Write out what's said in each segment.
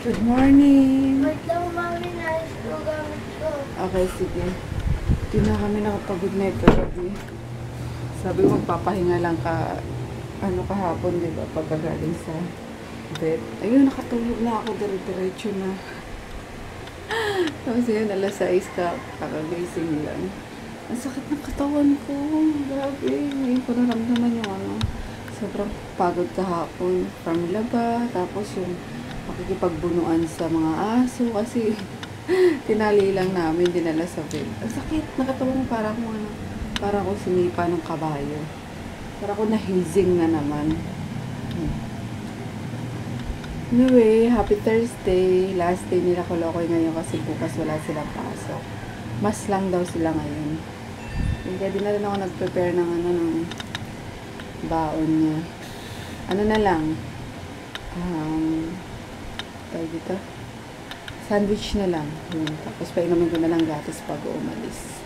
Good morning! Wait lang, mami, nais ko gamit ko. Okay, sige. Hindi na kami nakapagod na ito. Sabi ko, magpapahinga lang kahapon, di ba? Pagkagaling sa bed. Ayun, nakatulog na ako. Diretso na. Tapos yun, alas 6 kakagising lang. Ang sakit ng katawan ko. Grabe. Ngayon ko naramdaman yung sobrang pagod kahapon. From laba. Tapos yung makikipagbunuan sa mga aso. Kasi tinali lang namin, dinala sa bed. Ang sakit. Nakatawan mo para akong sinipa ng kabayo. Para akong nahizing na naman. Anyway, happy Thursday. Last day nila Kolokoy ngayon kasi bukas wala silang pasok. Mas lang daw sila ngayon. Kaya din na rin ako nag-prepare ng baon niya. Ano na lang? Tayo dito. Sandwich na lang. Tapos painumin ko na lang gatas pag umalis.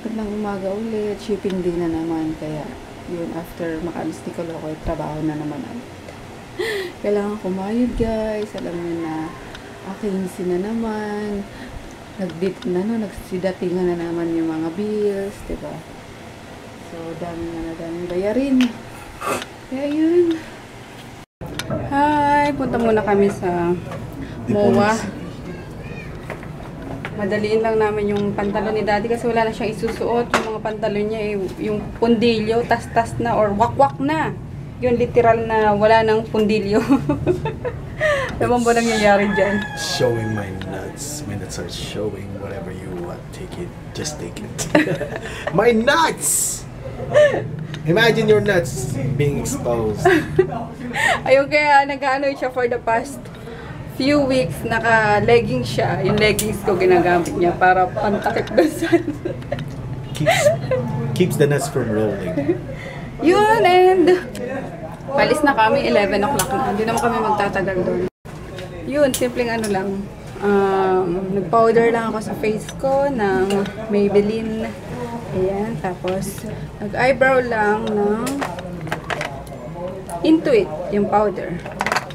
Magandang umaga ulit. Shipping day na naman. Kaya yun, after makaalis ni Kolokoy, trabaho na naman ulit. Kailangan kumayod guys. Alam niyo na, 15 na naman. Nagsidatingan na naman yung mga bills, diba? So, daming bayarin. Kaya yun. Hi! Punta muna kami sa MOA. Madaliin lang namin yung pantalon ni Daddy kasi wala na siyang isusuot. Yung mga pantalon niya, yung pundilyo, tas-tas na or wak-wak na. Yung literal na wala nang pundilyo. Ewan ba nangyayari dyan? Showing my nuts. My nuts are showing. Whatever you want, take it. Just take it. My nuts! Imagine your nuts being exposed. Ayun, kaya nag-ano siya for the past few weeks. Naka-leggings siya. Yung leggings ko ginagamit niya para pantakip doon sa Keeps the nuts from rolling. Yun, and palis na kami, 11 o'clock na. Hindi naman kami magtatagal doon. Yun, simpleng ano lang. Nag-powder lang ako sa face ko ng Maybelline. Ayan, tapos nag-eyebrow lang ng Intuit, yung powder.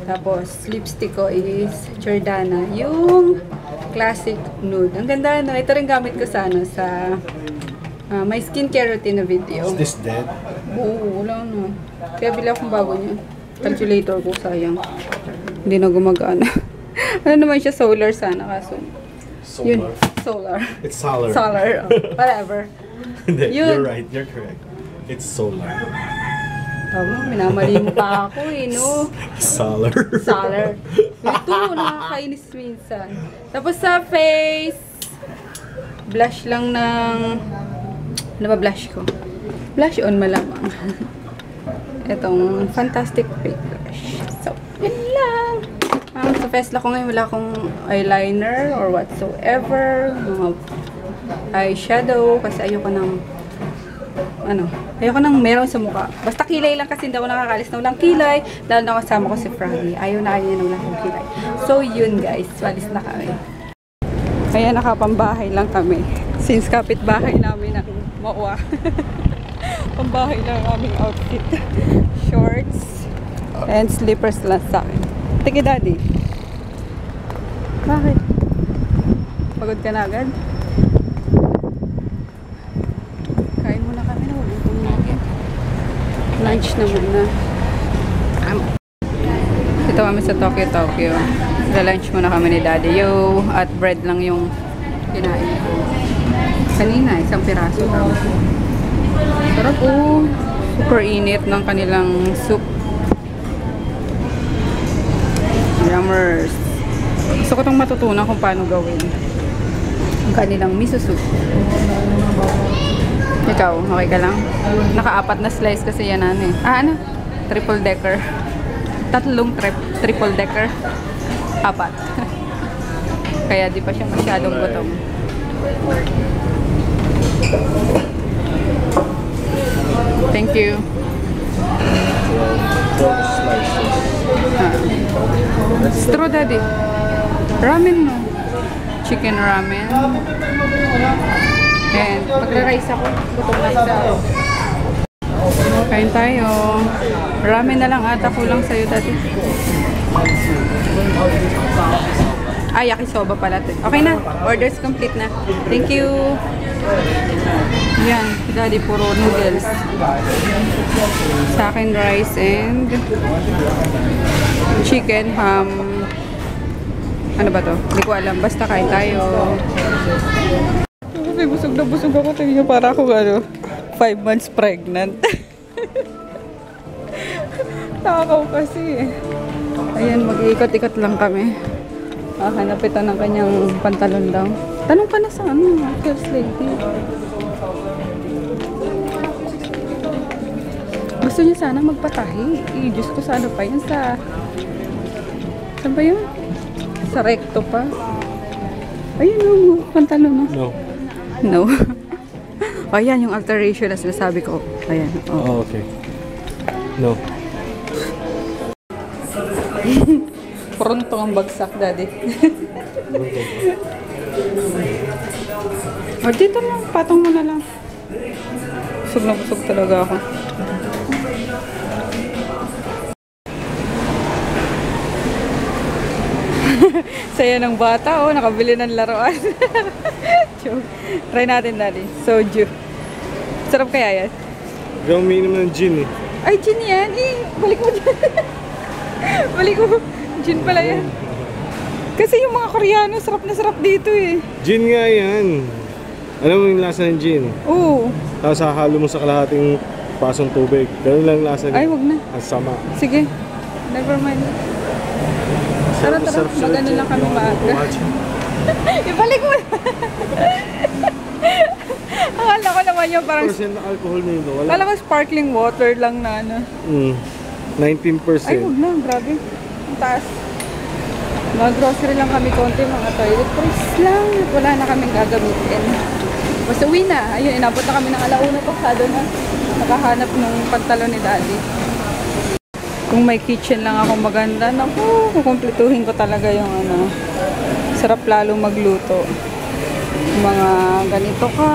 Tapos lipstick ko is Jordana, yung classic nude. Ang ganda, no? Ito rin gamit ko sa my skincare routine na video. Is this dead? Oo, wala na. Kaya bila akong bago niya. Calculator ko, sayang. Hindi na gumagana. Ano naman siya, solar sana kaso. Solar? Yun, solar. It's solar. Solar, whatever. You're right, you're correct. It's solar. Tama, minamali mo pa ako no? Solar. Solar. Ito, nakakainis minsan. Tapos sa face, blush lang ng... Ano ba blush ko? Blush on malamang. Itong Fantastic Fake Blush. So, yun lang. Sa face ko ngayon, wala akong eyeliner or whatsoever. Mga eyeshadow. Kasi ayoko nang meron sa mukha. Basta kilay lang kasi hindi ako nakakalis na walang kilay. Lalo na kasama ko si Froggy. Ayaw na kanya na walang kilay. So, yun guys. Walis na kami. Kaya nakapambahay lang kami. Since kapitbahay namin ng MOA. Pambahay lang aming outfit. Shorts and slippers lang sa akin. Tiki Daddy. Bakit? Pagod ka na agad? Kain muna kami na. Ulitin natin. Lunch na muna. Ito kami sa Tokyo. Sa-lunch muna kami ni Daddy. At bread lang yung kinain ko. Kanina, isang piraso daw. Sarap po. Super init ng kanilang soup. Yummers. Gusto ko itong matutunan kung paano gawin ang kanilang miso soup. Ikaw, okay ka lang? Naka-4 na slice kasi yan triple decker. Tatlong triple decker. 4. Kaya di pa siya masyadong gutom. Thank you. Straw Daddy. Ramen mo. Chicken ramen. And magra-rice ako. Gutom na sa Kain tayo. Ramen na lang ata, kulang sa'yo dati. Ay, yakisoba pala. Okay na. Orders complete na. Thank you. Yan. Daddy, puro noodles. Sa akin, rice and chicken, ham. Ano ba to? Hindi ko alam. Basta kain tayo. Kasi busog na busog ako. Tingin para ako 5 months pregnant. Takaw kasi. Ayan, mag-iikot-ikot lang kami. Hanap ito ng kanyang pantalon daw. Tanong ka na sa first lady. Gusto niya sana magpatahi. Diyos ko, sa ano pa yun? Saan ba yun? Sa recto pa. Ayun o, pantalon mo. No. Ayan yung alteration na sinasabi ko. Ayan. Oh, okay. No. Pronto ang bagsak, daddy. O, dito lang. Patong mo na lang. Busog na busog talaga ako. Saya ng bata, oh. Nakabili ng laruan. Try natin, daddy. Soju. Sarap kaya yan? Gawin minimum ng gin eh. Ay, gin yan. Balik mo dyan. Balik mo. Gin pala yan. Kasi yung mga Koreano, sarap na sarap dito eh. Gin nga yan. Alam mo yung lasa ng gin? Oo. Tapos hahalo mo sa kalahating pasong tubig. Ganun lang lasa niya. Ay, wag na. Ang sama. Sige. Never mind. Tara, magano lang kami maaga. Ibalik mo. Akala ko naman yung parang... % na alcohol nito. Wala. Akala ko sparkling water lang na 19%. Ay, wag na. Grabe. Ang taas. Mag-grocery lang kami konti, mga toiletries lang. At wala na kaming gagamitin. Basta uwi na. Ayun, inabot na kami ng alauna pasado na. Nakahanap ng pantalon ni daddy. Kung may kitchen lang ako maganda, naku, kukumpletuhin ko talaga yung sarap lalo magluto. Mga ganito ka,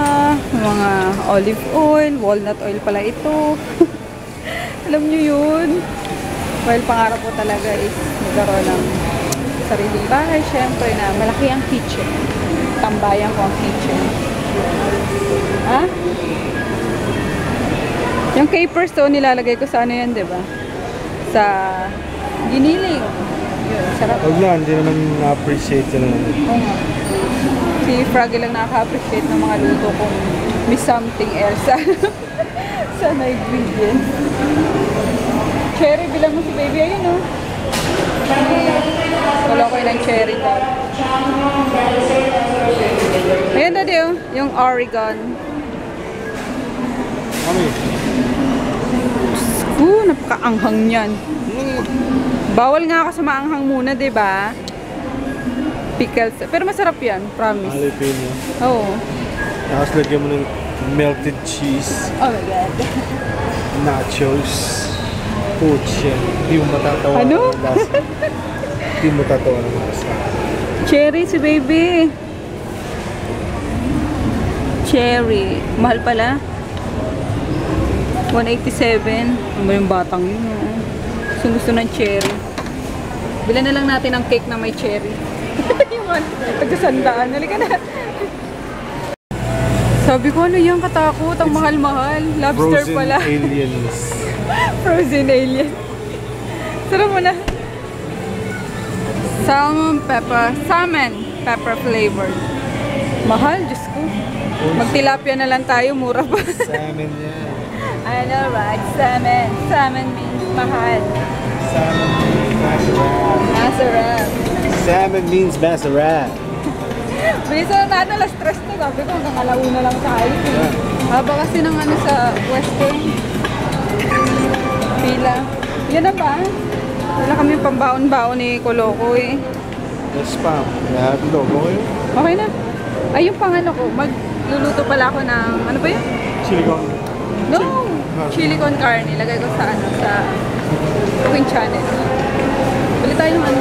mga olive oil, walnut oil pala ito. Alam nyo yun? Well, pangarap ko talaga is magkaroon ng sariling bahay, syempre na malaki ang kitchen. Tambayan ko ang kitchen. Ha? Yung capers to, nilalagay ko sa ano yan, diba? Sa giniling. Yun, sarap. Huwag na, hindi naman na-appreciate yun naman. Oo nga. Si Froggy lang nakaka-appreciate ng mga luto kung may something else sa ingredients. Cherry, bilang mo si baby. Ayun o. Wala ko yun ng cherry daw. Ayan daddy o. Yung Oregon. Mami. Napakaanghang yan. Bawal nga ako sa maanghang muna, diba? Pickles. Pero masarap yan, promise. Jalapeno. Oo. Tapos lagyan mo ng melted cheese. Oh my God. Nachos. Pucha. Hindi mo matatawa. Ano? Hindi mo matatawa ng lasa. Cherry si baby. Cherry. Mahal pala. 187. Ano ba yung batang yun? Gusto ng cherry. Bilan na lang natin ang cake na may cherry. Yung taga-sandaan. Halika na. Sabi ko, ano yung katakot? Ang mahal-mahal. Lobster Frozen pala. aliens. Frozen alien. Sarap mo na. Salmon pepper flavor. Mahal, Diyos ko. Magtilapia na lang tayo, mura pa. Salmon yan. I know, right? Salmon. Salmon means mahal. Salmon means masarap. Masarap. Salmon means masarap. Bilisan na natin, stress to. Sabi ko, hanggang alauna lang tayo. Haba kasi ng sa western. Pila. Yan na ba? Wala kami pambaon-baon ni Koloko eh. Yes, Pam. Lahat ito. Okay? Okay na. Ay, yung pang ko, magluluto pala ako ng, ano ba yun? Chili con. No! Chili con carne. Lagay ko sa sa cooking channel. Bili tayo ng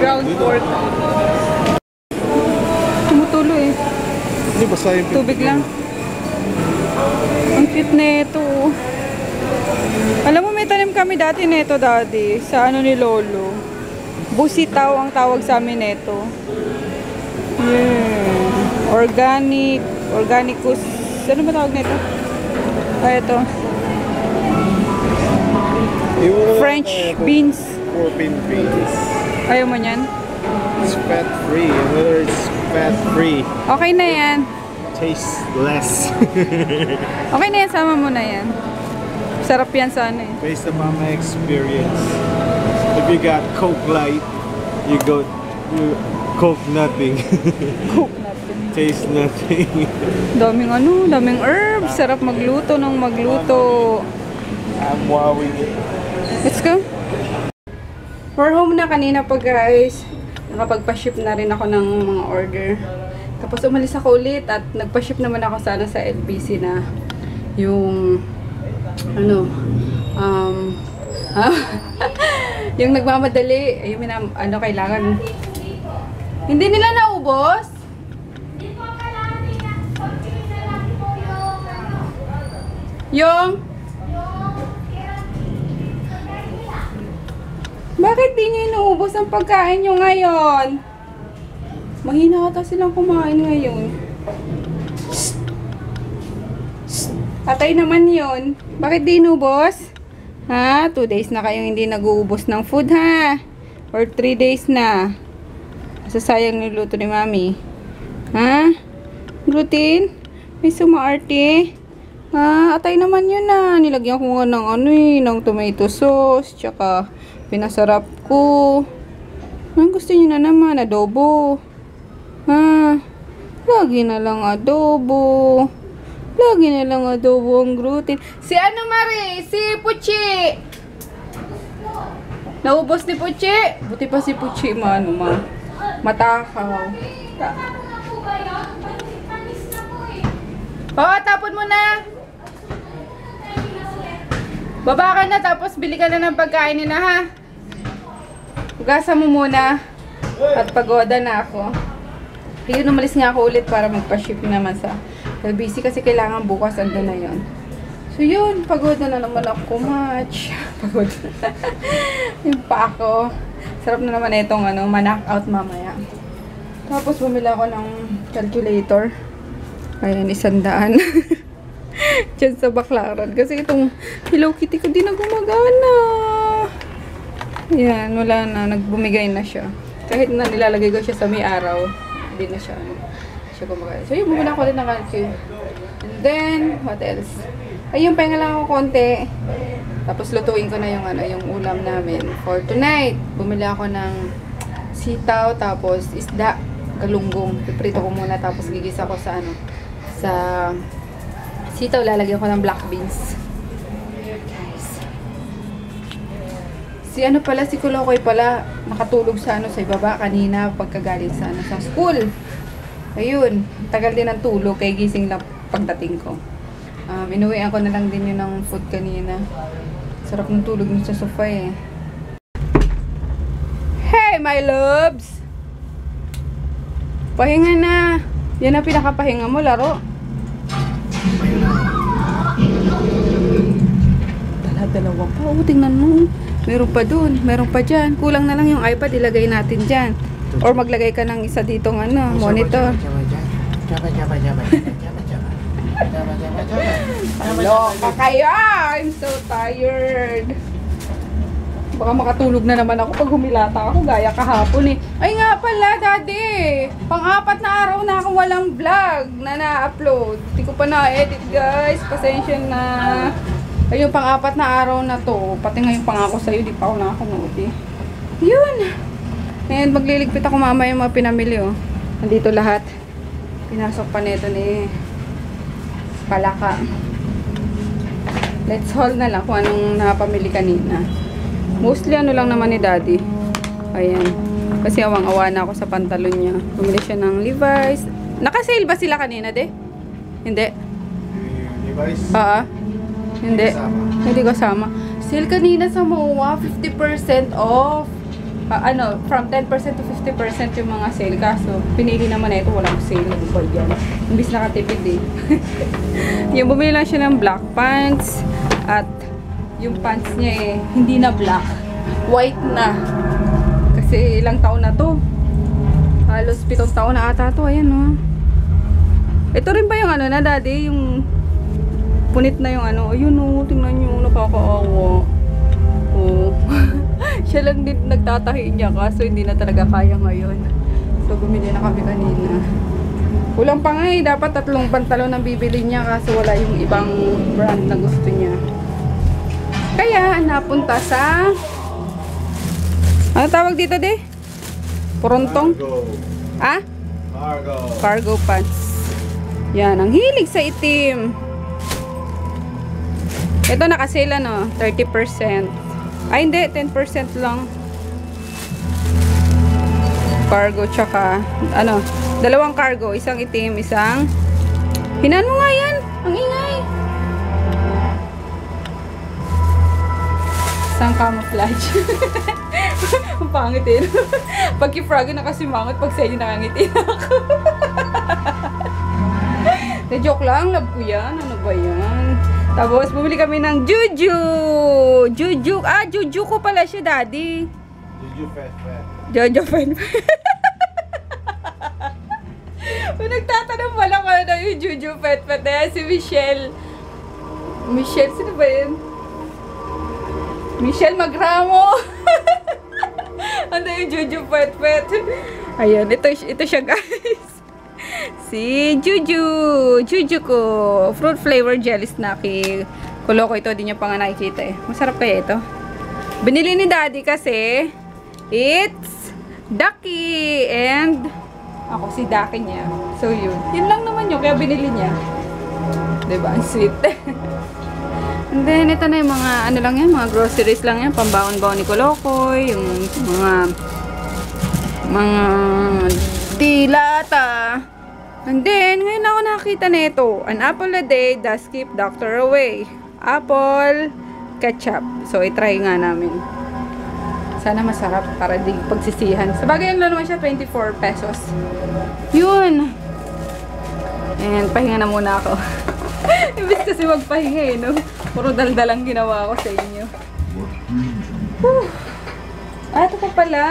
ground pork. Tumutulo eh. Hindi, basta yung Tubig lang. Ang Ang cute neto. Alam mo, may tanim kami dati neto, daddy. Sa ano ni Lolo. Busitaw ang tawag sa amin neto. Yeah. Organic. Organicus. Ano ba tawag neto? Ah, ito. French beans. Scorpion beans. Ayaw mo yan? It's fat free. Another is fat free. Okay na yan. Tastes less. Okay na yan. Sama mo na yan. Sarap yan sana eh. Based upon my experience, if you got Coke Light, you Coke nothing. Cook natin. Taste nothing. Daming ano, daming herbs. Sarap magluto ng magluto. I'm wowing. Let's go. We're home na kanina pa guys. Nakapagpa-ship na rin ako ng mga order. Tapos umalis ako ulit at nagpa-ship naman ako sana sa LBC na yung ano yung nagmamadali ayun ano kailangan hindi nila naubos yung bakit di nyo inuubos ang pagkain nyo ngayon? Mahina ata silang kumain ngayon. Atay naman yon. Bakit di inubos? Ha? 2 days na kayong hindi nag-uubos ng food ha? Or 3 days na? Sasayang niluto ni Mami. Ha? Gluten? May sumaarte? Ha? Atay naman yun na. Nilagyan ko nga ng ano eh, ng tomato sauce. Tsaka pinasarap ko. Ang gusto niyo na naman? Adobo. Ha? Lagi na lang adobo. Lagi na lang adobo ang gluten. Si ano Mari? Si Puchi. Naubos ni Puchi. Buti pa si Puchi matakaw. Oo, tapon mo na. Baba ka na tapos bili ka na ng pagkain nila ha. Hugasan mo muna. At pagoda na ako. Ayun, umalis nga ako ulit para magpa-ship naman sa LBC kasi kailangan bukas ando na yon. So yun, pagod na naman ako much. Pagod na. Yung pa ako. Sarap na naman itong ano, ma-knock out mamaya. Tapos bumili ako ng calculator. Ayan, 100. Diyan sa Baclaran. Kasi itong Hello Kitty ko di na gumagana. Ayan, wala na. Nagbumigay na siya. Kahit na nilalagay ko siya sa may araw, hindi na siya gumagana. So yun, bumili ako din ng calculator. And then, what else? Ayun, pahinga lang ako konti. Tapos lutuin ko na yung ano, yung ulam namin for tonight. Bumili ako ng sitaw, tapos isda, galunggong. Piprito ko muna, tapos gigisa ko sa ano, sa sitaw, lalagyan ko ng black beans. Guys. Si ano pala, si Kulokoy pala, nakatulog sa ano, sa ibaba kanina pagkagaling sa ano, sa school. Ayun, tagal din ang tulog, kay gising lang pagdating ko. Inuwian ko na lang din yun ng food kanina. Sarap ng tulog nyo sa sofa eh. Hey my loves! Pahinga na. Yan ang pinakapahinga mo, laro. Dalawa pa. O, tingnan mo. Meron pa dun. Meron pa dyan. Kulang na lang yung iPad. Ilagay natin dyan. Or maglagay ka ng isa ditong ano, monitor. Loka kayo! I'm so tired. Baka makatulog na naman ako pag humilata ako. Gaya kahapon eh. Ay nga pala, daddy. Pang-4 na araw na ako walang vlog na na-upload. Hindi ko pa na-edit, guys. Pasensya na. Ayun, pang-4 na araw na to. Pati ngayon pangako sa'yo, di pa ako nakakanood eh. Yun. And magliligpit ako mamaya yung mga pinamili oh. Nandito lahat. Pinasok pa nito ni Palaka. Let's haul na lang kung anong napamili kanina. Mostly ano lang naman ni daddy. Ayan. Kasi awang-awa na ako sa pantalon niya. Bumili siya ng Levi's. Naka-sale ba sila kanina, de? Hindi. Levi's? Hindi. Hindi kasama. Sale kanina sa MOA, 50% off. from 10% to 50% yung mga sale. Kaso, pinili naman na ito, walang sale. Nag-board yan. Imbis nakatipid eh. Yung bumili lang siya ng black pants. At yung pants niya eh, hindi na black. White na. Kasi ilang taon na to. Halos 7 taon na ata to. Ayan o. Ito rin ba yung ano na, daddy? Yung punit na yung ano. Ayun o, tingnan nyo. Nakakaawa. Oh. Siya lang din nagtatahi niya kaso hindi na talaga kaya ngayon. So bumili na kami kanina. Kulang pa nga eh. Dapat 3 pantalon ang bibili niya kaso wala yung ibang brand na gusto niya. Kaya napunta sa ano tawag dito de? Porontong? Ah? Cargo pants. Yan, ang hilig sa itim. Ito nakasale no, 30%. Ay hindi, 10% lang. Cargo tsaka ano, 2 cargo, isang itim, isang hinan mo nga yan, ang ingay. Isang camouflage. Ang pangit eh. Pag kifrago na kasi mangot, pag sa inyo nakangiti na ako. De joke lang, love ko yan. Ano ba yan? Tapos, bumili kami ng Juju. Juju. Ah, Juju ko pala siya, daddy. Juju Fat. Jojo Fat. Nagtatanong pala ko na yung Juju Fat. Si Michelle. Michelle, sino ba yun? Michelle Magramo. Ano yung Juju Fat. Ayan, ito siya guys. Si Juju ko. Fruit flavor jelly snacky. Kulo ko ito, di nyo pa nga nakikita eh. Masarap kaya ito. Binili ni daddy kasi it's Ducky and ako si Ducky niya. So yun. Yun lang naman yun. Kaya binili niya. Diba? Ang sweet. And then ito na yung mga ano lang yan. Mga groceries lang yan. Pambaon-baon ni Kolokoy. Yung mga dilata. And then, ngayon ako nakakita nito. An apple a day does keep doctor away. Apple ketchup. So, i-try nga namin. Sana masarap para di pagsisihan. Sa bagay, ang naman siya 24 pesos. Yun. And, pahinga na muna ako. Imbis kasi magpahinga eh, no? Puro daldalang ginawa ko sa inyo. Ah, ito pa pala.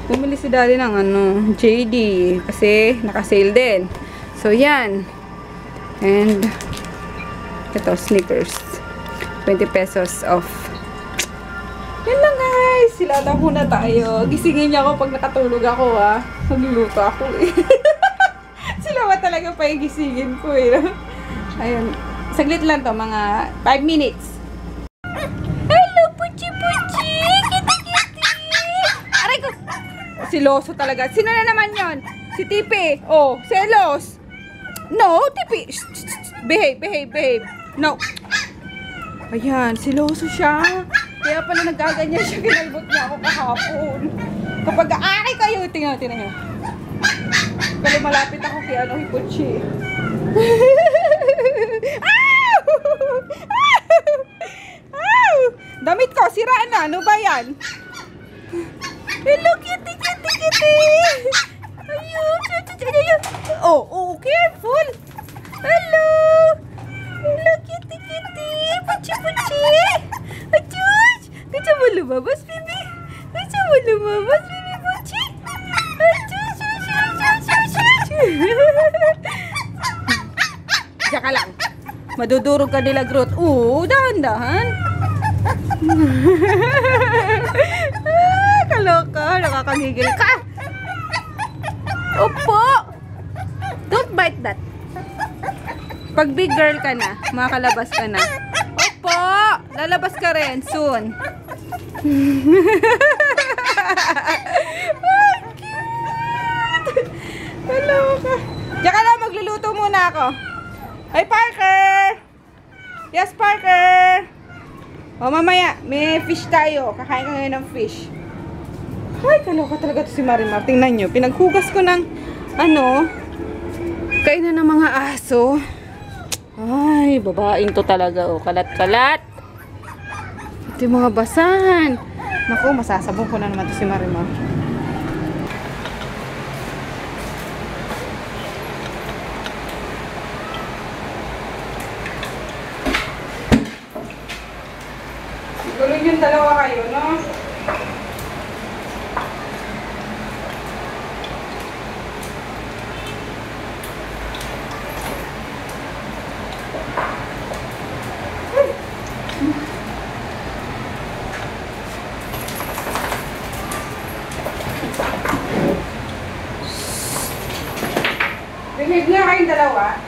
Bumili si daddy ng ano, JD. Kasi naka-sale din. So, yan. And, ito, sneakers. 20 pesos off. Yan lang guys. Silata muna tayo. Gisingin niya ako pag nakatulog ako ha. Magluluto ako eh. Sila ba talaga pa yung gisingin ko eh. Ayun. Saglit lang to, mga 5 minutes. Hello, Puchi-Puchi! Kitty-kitty! Aray ko! Siloso talaga. Sino na naman yon? Si Tipi. Oh, selos. No, Tipi. Behave. No. Ayan, siloso siya. Kaya pala nagaganyan siya. Kinalbot niya ako kahapon. Kapag aaray kayo, tingnan nyo. Kaya malapit ako kay ano, Hipuchi. Damit ko, siraan na. Ano ba yan? Hello, kitty. Ayun. Oh, careful. Hello, kitty. Puchi. Achuch. Gusto mo lumabas, baby? Puchi? Achuch. Tsaka lang. Madudurog ka nila, Groot. Dahan-dahan. Kaloka. Nakakagigil ka. Opo. Don't bite that. Pag big girl ka na, makakalabas ka na. Opo. Lalabas ka rin soon. Kaloka. Tsaka lang, magluluto muna ako. Hey, Parker! Yes, Parker! O, mamaya, may fish tayo. Kakain ka ngayon ng fish. Ay, kaloka talaga to si Marimar. Tingnan nyo, pinaghugas ko ng, kainan ng mga aso. Ay, babaeng to talaga. O, kalat-kalat. Ito yung mga basahan. Naku, masasabong ko na naman to si Marimar. Siguro yung dalawa kayo, no? Behave nga kayong dalawa.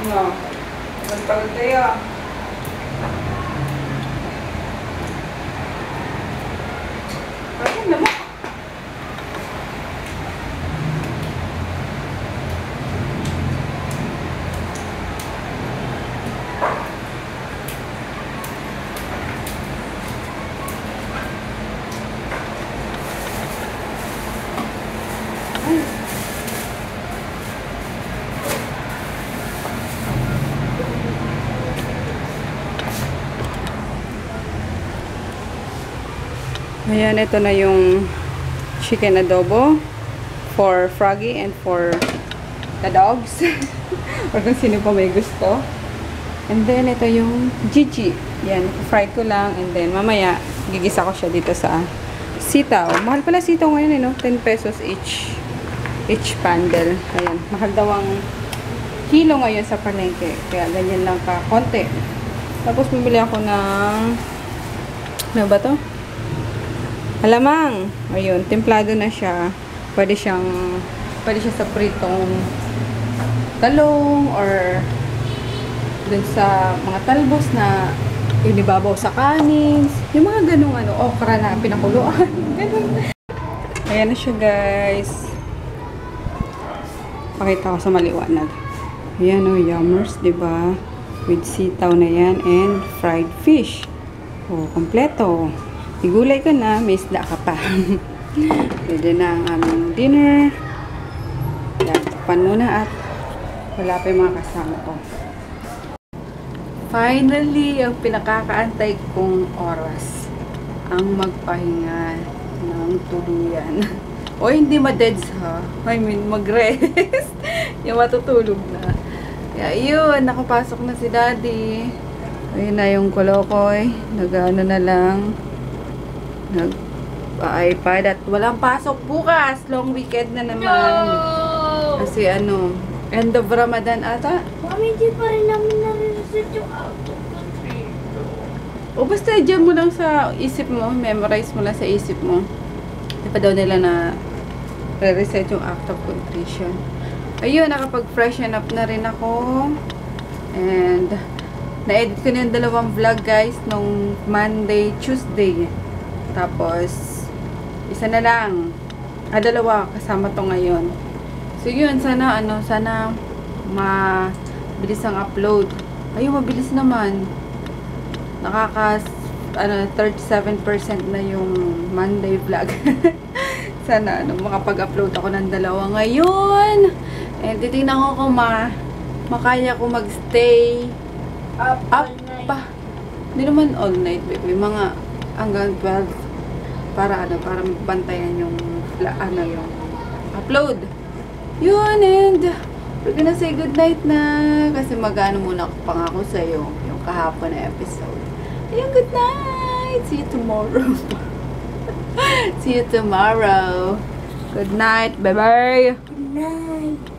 No. Pagpagod kayo. Bakit naman? Ayan, ito na yung chicken adobo for Froggy and for the dogs. Or kung sino pa may gusto. And then, ito yung Gigi. Yan, fry ko lang. And then, mamaya, gigisa ko siya dito sa sitaw. Mahal pala sitaw ngayon, eh, no? 10 pesos each bundle. Ayan, mahal daw ang kilo ngayon sa palengke. Kaya, ganyan lang ka, konti. Tapos, bumili ako ng ano ba to? Alamang. Ayun, templado na siya. Pwede siya sa pritong talong or dun sa mga talbos na inibabaw sa kanin. Yung mga ganung okra na pinakuluan. Ganun. Ayan na siya, guys. Pakita ko sa maliwanag. Ayan o, yummers, diba? With sitaw na yan and fried fish. O, kompleto. Igulay ka na, may isda ka pa. Pwede na ang aming dinner. Yan, takpan muna at wala pa yung mga kasama ko. Finally, ang pinakakaantay kong oras. Ang magpahinga ng tuluyan. O hindi ma-deads ha. I mean, mag-rest. Yung matutulog na. Kaya yun, nakapasok na si Daddy. Ayun na yung kolokoy. Nag-ano na lang. Nag-iPad at walang pasok bukas. Long weekend na naman. No! Kasi end of Ramadan ata. Mami, di pa rin namin nare-reset yung auto country. O basta dyan mo lang sa isip mo. Memorize mo lang sa isip mo. Di pa daw nila na re-reset yung act of contrition. Ayun, nakapag-freshen up na rin ako. And na-edit ko na yung dalawang vlog, guys, nung Monday, Tuesday. Tapos, isa na lang. Dalawa, kasama to ngayon. So, yun, sana mabilis ang upload. Ayun, mabilis naman. 37% na yung Monday vlog. Sana, makapag-upload ako ng dalawa ngayon. And, titignan ko kung makaya ko magstay up pa. Hindi naman all night, baby. Mga hanggang 12 para bantayan yung yung upload. Yun, and we're gonna say good night na kasi mag-ano muna ako pangako sa'yo yung kahapon na episode. Ayun, good night! See you tomorrow. See you tomorrow. Good night. Bye-bye. Good night.